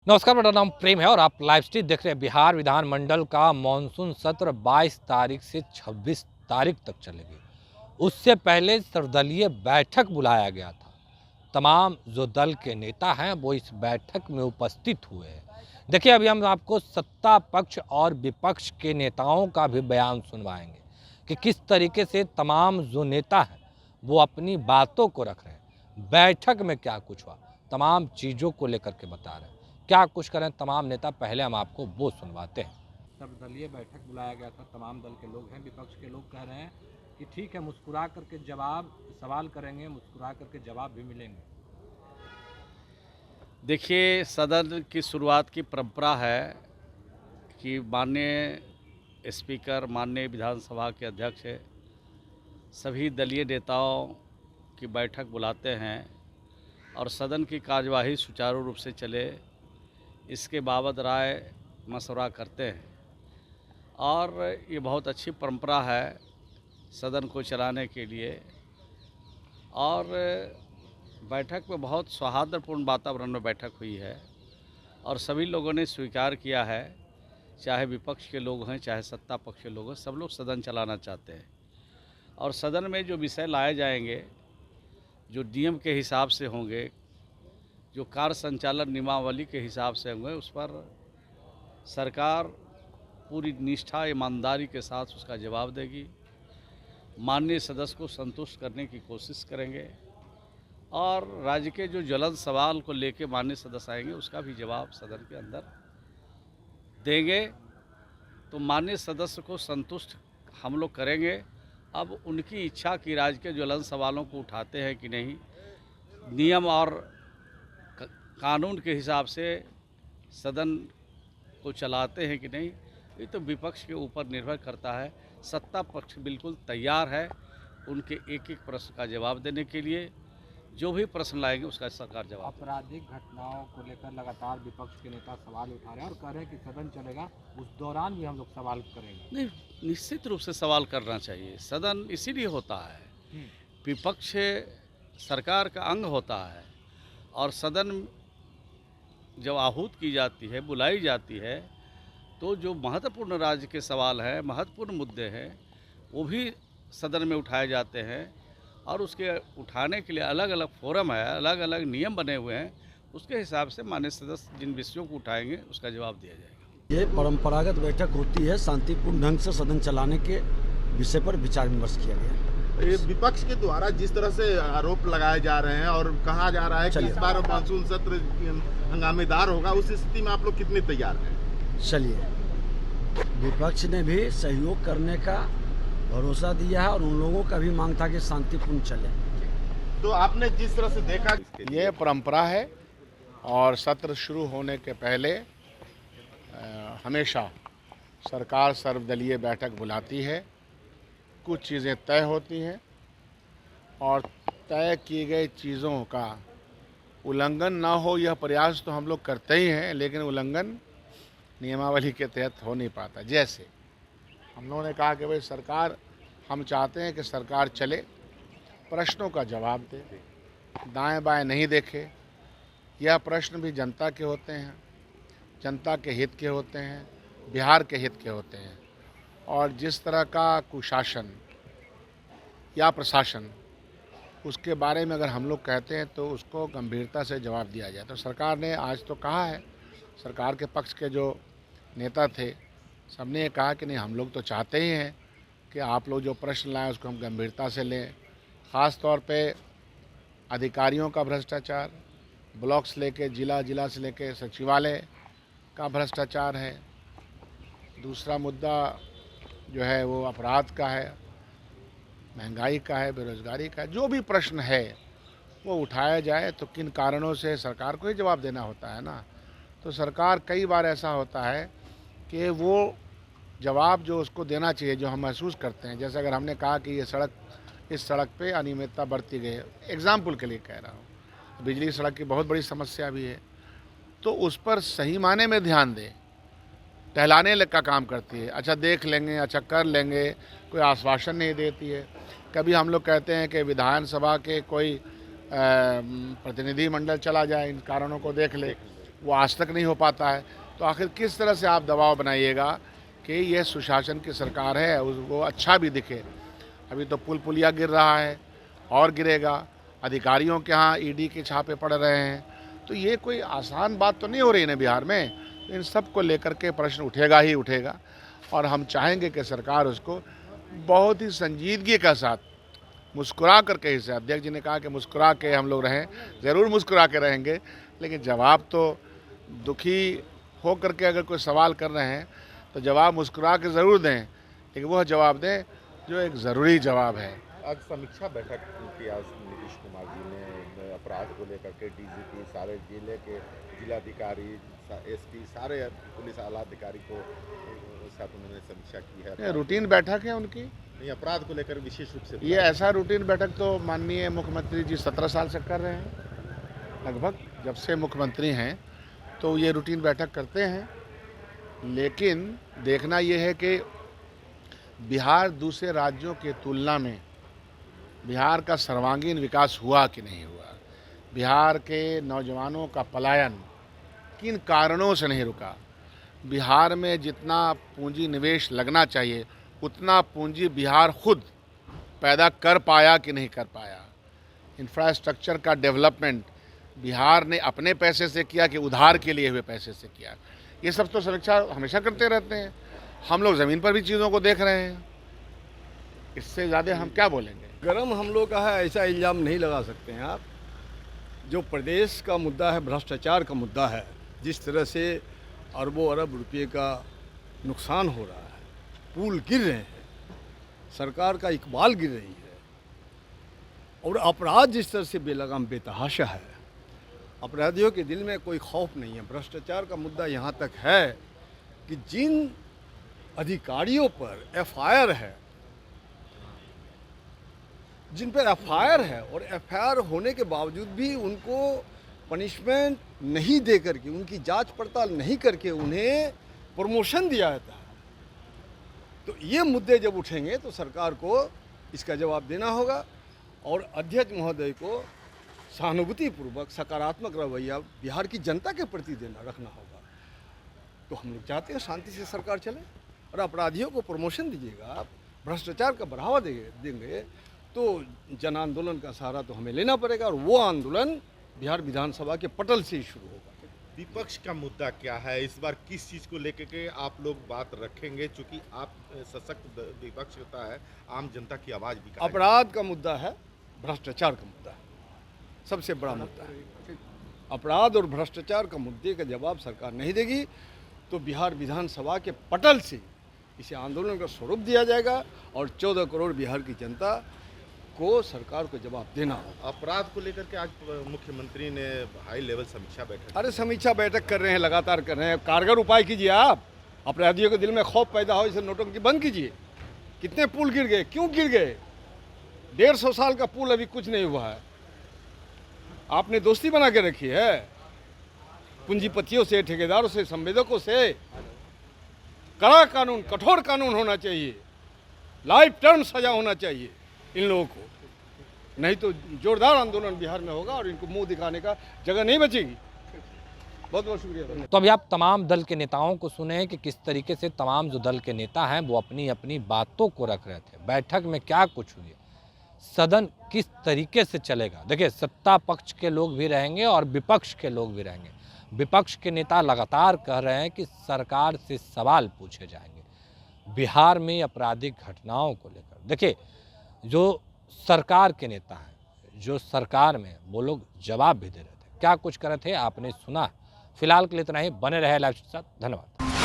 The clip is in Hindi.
नमस्कार, मेरा नाम प्रेम है और आप लाइव स्ट्रीम देख रहे हैं। बिहार विधानमंडल का मानसून सत्र 22 तारीख से 26 तारीख तक चलेगी। उससे पहले सर्वदलीय बैठक बुलाया गया था। तमाम जो दल के नेता हैं वो इस बैठक में उपस्थित हुए हैं। देखिए, अभी हम आपको सत्ता पक्ष और विपक्ष के नेताओं का भी बयान सुनवाएंगे कि किस तरीके से तमाम जो नेता हैं वो अपनी बातों को रख रहे हैं। बैठक में क्या कुछ हुआ, तमाम चीज़ों को लेकर के बता रहे हैं। क्या कुछ करें तमाम नेता, पहले हम आपको वो सुनवाते हैं। सर्वदलीय बैठक बुलाया गया था, तमाम दल के लोग हैं। विपक्ष के लोग कह रहे हैं कि ठीक है, मुस्कुरा करके जवाब सवाल करेंगे, मुस्कुरा करके जवाब भी मिलेंगे। देखिए, सदन की शुरुआत की परंपरा है कि माननीय स्पीकर, माननीय विधानसभा के अध्यक्ष सभी दलीय नेताओं की बैठक बुलाते हैं और सदन की कार्यवाही सुचारू रूप से चले, इसके बाबत राय मशवरा करते हैं। और ये बहुत अच्छी परंपरा है सदन को चलाने के लिए। और बैठक में बहुत सौहार्दपूर्ण वातावरण में बैठक हुई है और सभी लोगों ने स्वीकार किया है, चाहे विपक्ष के लोग हैं चाहे सत्ता पक्ष के लोग हैं, सब लोग सदन चलाना चाहते हैं। और सदन में जो विषय लाए जाएंगे, जो नियम के हिसाब से होंगे, जो कार्य संचालन नियमावली के हिसाब से होंगे, उस पर सरकार पूरी निष्ठा ईमानदारी के साथ उसका जवाब देगी। माननीय सदस्य को संतुष्ट करने की कोशिश करेंगे और राज्य के जो ज्वलंत सवाल को लेके माननीय सदस्य आएंगे उसका भी जवाब सदन के अंदर देंगे। तो माननीय सदस्य को संतुष्ट हम लोग करेंगे। अब उनकी इच्छा कि राज्य के ज्वलंत सवालों को उठाते हैं कि नहीं, नियम और कानून के हिसाब से सदन को चलाते हैं कि नहीं, ये तो विपक्ष के ऊपर निर्भर करता है। सत्ता पक्ष बिल्कुल तैयार है उनके एक एक प्रश्न का जवाब देने के लिए। जो भी प्रश्न लाएंगे उसका सरकार जवाब। आपराधिक घटनाओं को लेकर लगातार विपक्ष के नेता सवाल उठा रहे हैं और कह रहे हैं कि सदन चलेगा, उस दौरान भी हम लोग सवाल करेंगे। नहीं, निश्चित रूप से सवाल करना चाहिए। सदन इसीलिए होता है, विपक्ष सरकार का अंग होता है और सदन जब आहूत की जाती है, बुलाई जाती है, तो जो महत्वपूर्ण राज्य के सवाल हैं, महत्वपूर्ण मुद्दे हैं, वो भी सदन में उठाए जाते हैं और उसके उठाने के लिए अलग अलग फोरम है, अलग अलग नियम बने हुए हैं। उसके हिसाब से माननीय सदस्य जिन विषयों को उठाएंगे उसका जवाब दिया जाएगा। ये परंपरागत बैठक होती है, शांतिपूर्ण ढंग से सदन चलाने के विषय पर विचार विमर्श किया गया। ये विपक्ष के द्वारा जिस तरह से आरोप लगाए जा रहे हैं और कहा जा रहा है कि इस बार मानसून सत्र हंगामेदार होगा, उस स्थिति में आप लोग कितने तैयार हैं? चलिए, विपक्ष ने भी सहयोग करने का भरोसा दिया है और उन लोगों का भी मांग था कि शांतिपूर्ण चले। तो आपने जिस तरह से देखा, ये परंपरा है और सत्र शुरू होने के पहले हमेशा सरकार सर्वदलीय बैठक बुलाती है। कुछ चीज़ें तय होती हैं और तय की गई चीज़ों का उल्लंघन ना हो, यह प्रयास तो हम लोग करते ही हैं, लेकिन उल्लंघन नियमावली के तहत हो नहीं पाता। जैसे हम लोगों ने कहा कि भाई सरकार, हम चाहते हैं कि सरकार चले, प्रश्नों का जवाब दे, दाएं बाएं नहीं देखे। यह प्रश्न भी जनता के होते हैं, जनता के हित के होते हैं, बिहार के हित के होते हैं। और जिस तरह का कुशासन या प्रशासन, उसके बारे में अगर हम लोग कहते हैं तो उसको गंभीरता से जवाब दिया जाए। तो सरकार ने आज तो कहा है, सरकार के पक्ष के जो नेता थे सबने ये कहा कि नहीं, हम लोग तो चाहते ही हैं कि आप लोग जो प्रश्न लाएं उसको हम गंभीरता से लें। ख़ास तौर पे अधिकारियों का भ्रष्टाचार, ब्लॉक से लेके जिला से लेके सचिवालय का भ्रष्टाचार है। दूसरा मुद्दा जो है वो अपराध का है, महंगाई का है, बेरोजगारी का है। जो भी प्रश्न है वो उठाया जाए। तो किन कारणों से सरकार को ही जवाब देना होता है ना। तो सरकार कई बार ऐसा होता है कि वो जवाब जो उसको देना चाहिए, जो हम महसूस करते हैं, जैसे अगर हमने कहा कि इस सड़क पे अनियमितता बरती गई है, एग्जाम्पल के लिए कह रहा हूँ, बिजली सड़क की बहुत बड़ी समस्या भी है, तो उस पर सही माने में ध्यान दें। टहलाने का काम करती है, अच्छा देख लेंगे, अच्छा कर लेंगे, कोई आश्वासन नहीं देती है। कभी हम लोग कहते हैं कि विधानसभा के कोई प्रतिनिधि मंडल चला जाए, इन कारणों को देख ले, वो आज तक नहीं हो पाता है। तो आखिर किस तरह से आप दबाव बनाइएगा कि ये सुशासन की सरकार है, वो अच्छा भी दिखे। अभी तो पुल पुलिया गिर रहा है और गिरेगा, अधिकारियों के यहाँ ईडी के छापे पड़ रहे हैं। तो ये कोई आसान बात तो नहीं हो रही है बिहार में। तो इन सब को लेकर के प्रश्न उठेगा ही उठेगा, और हम चाहेंगे कि सरकार उसको बहुत ही संजीदगी के साथ मुस्कुरा करके, इसे अध्यक्ष जी ने कहा कि मुस्कुरा के हम लोग रहें, ज़रूर मुस्कुरा के रहेंगे, लेकिन जवाब तो दुखी हो करके अगर कोई सवाल कर रहे हैं तो जवाब मुस्कुरा के ज़रूर दें, लेकिन वह जवाब दें जो एक ज़रूरी जवाब है। आज समीक्षा बैठक की आज नीतीश कुमार जी ने अपराध को लेकर के डीजीपी, सारे जिले के जिलाधिकारी, एसपी, सारे पुलिस आला अधिकारी को साथ उन्होंने समीक्षा की है। ये रूटीन बैठक है उनकी, नहीं, अपराध को लेकर विशेष रूप से ये ऐसा रूटीन बैठक तो माननीय मुख्यमंत्री जी 17 साल से कर रहे हैं लगभग, जब से मुख्यमंत्री हैं तो ये रूटीन बैठक करते हैं। लेकिन देखना ये है कि बिहार दूसरे राज्यों के तुलना में बिहार का सर्वांगीण विकास हुआ कि नहीं हुआ, बिहार के नौजवानों का पलायन किन कारणों से नहीं रुका, बिहार में जितना पूंजी निवेश लगना चाहिए उतना पूंजी बिहार खुद पैदा कर पाया कि नहीं कर पाया, इंफ्रास्ट्रक्चर का डेवलपमेंट बिहार ने अपने पैसे से किया कि उधार के लिए हुए पैसे से किया, ये सब तो समीक्षा हमेशा करते रहते हैं। हम लोग ज़मीन पर भी चीज़ों को देख रहे हैं, इससे ज़्यादा हम क्या बोलेंगे। गरम हम लोग का है ऐसा इल्ज़ाम नहीं लगा सकते हैं आप। जो प्रदेश का मुद्दा है, भ्रष्टाचार का मुद्दा है, जिस तरह से अरबों अरब रुपये का नुकसान हो रहा है, पुल गिर रहे हैं, सरकार का इकबाल गिर रही है, और अपराध जिस तरह से बेलगाम बेतहाशा है, अपराधियों के दिल में कोई खौफ नहीं है। भ्रष्टाचार का मुद्दा यहाँ तक है कि जिन अधिकारियों पर एफआईआर है, जिन पर एफआईआर है और एफआईआर होने के बावजूद भी उनको पनिशमेंट नहीं दे करके, उनकी जांच पड़ताल नहीं करके उन्हें प्रमोशन दिया जाता है। तो ये मुद्दे जब उठेंगे तो सरकार को इसका जवाब देना होगा, और अध्यक्ष महोदय को सहानुभूतिपूर्वक सकारात्मक रवैया बिहार की जनता के प्रति रखना होगा। तो हम लोग चाहते हैं शांति से सरकार चले, और अपराधियों को प्रमोशन दीजिएगा, आप भ्रष्टाचार का बढ़ावा देंगे तो जन आंदोलन का सहारा तो हमें लेना पड़ेगा, और वो आंदोलन बिहार विधानसभा के पटल से ही शुरू होगा। विपक्ष का मुद्दा क्या है इस बार, किस चीज़ को लेकर के आप लोग बात रखेंगे, चूंकि आप सशक्त विपक्ष होता है, आम जनता की आवाज़ भी अपराध का मुद्दा है, भ्रष्टाचार का मुद्दा है, सबसे बड़ा मुद्दा है। अपराध और भ्रष्टाचार का मुद्दे का जवाब सरकार नहीं देगी तो बिहार विधानसभा के पटल से इसे आंदोलन का स्वरूप दिया जाएगा, और 14 करोड़ बिहार की जनता को सरकार को जवाब देना होगा। अपराध को लेकर के आज मुख्यमंत्री ने हाई लेवल समीक्षा बैठक। अरे समीक्षा बैठक कर रहे हैं, लगातार कर रहे हैं, कारगर उपाय कीजिए आप, अपराधियों के दिल में खौफ पैदा हो, इसे नोटंकी बंद कीजिए। कितने पुल गिर गए, क्यों गिर गए? 150 साल का पुल अभी कुछ नहीं हुआ है, आपने दोस्ती बना के रखी है पूंजीपतियों से, ठेकेदारों से, संवेदकों से। कड़ा कानून, कठोर कानून होना चाहिए, लाइफ टर्म सजा होना चाहिए इन लोगों को, नहीं तो जोरदार आंदोलन बिहार में होगा और इनको मुंह दिखाने का जगह नहीं बचेगी। बहुत बहुत शुक्रिया। तो अभी आप तमाम दल के नेताओं को सुने कि किस तरीके से तमाम जो दल के नेता हैं वो अपनी अपनी बातों को रख रहे थे। बैठक में क्या कुछ हुई, सदन किस तरीके से चलेगा। देखिए, सत्ता पक्ष के लोग भी रहेंगे और विपक्ष के लोग भी रहेंगे। विपक्ष के नेता लगातार कह रहे हैं कि सरकार से सवाल पूछे जाएंगे बिहार में आपराधिक घटनाओं को लेकर। देखिए, जो सरकार के नेता हैं, जो सरकार में, वो लोग जवाब भी दे रहे थे। क्या कुछ कर रहे थे आपने सुना। फिलहाल के लिए इतना ही, बने रहे लाइव के साथ। धन्यवाद।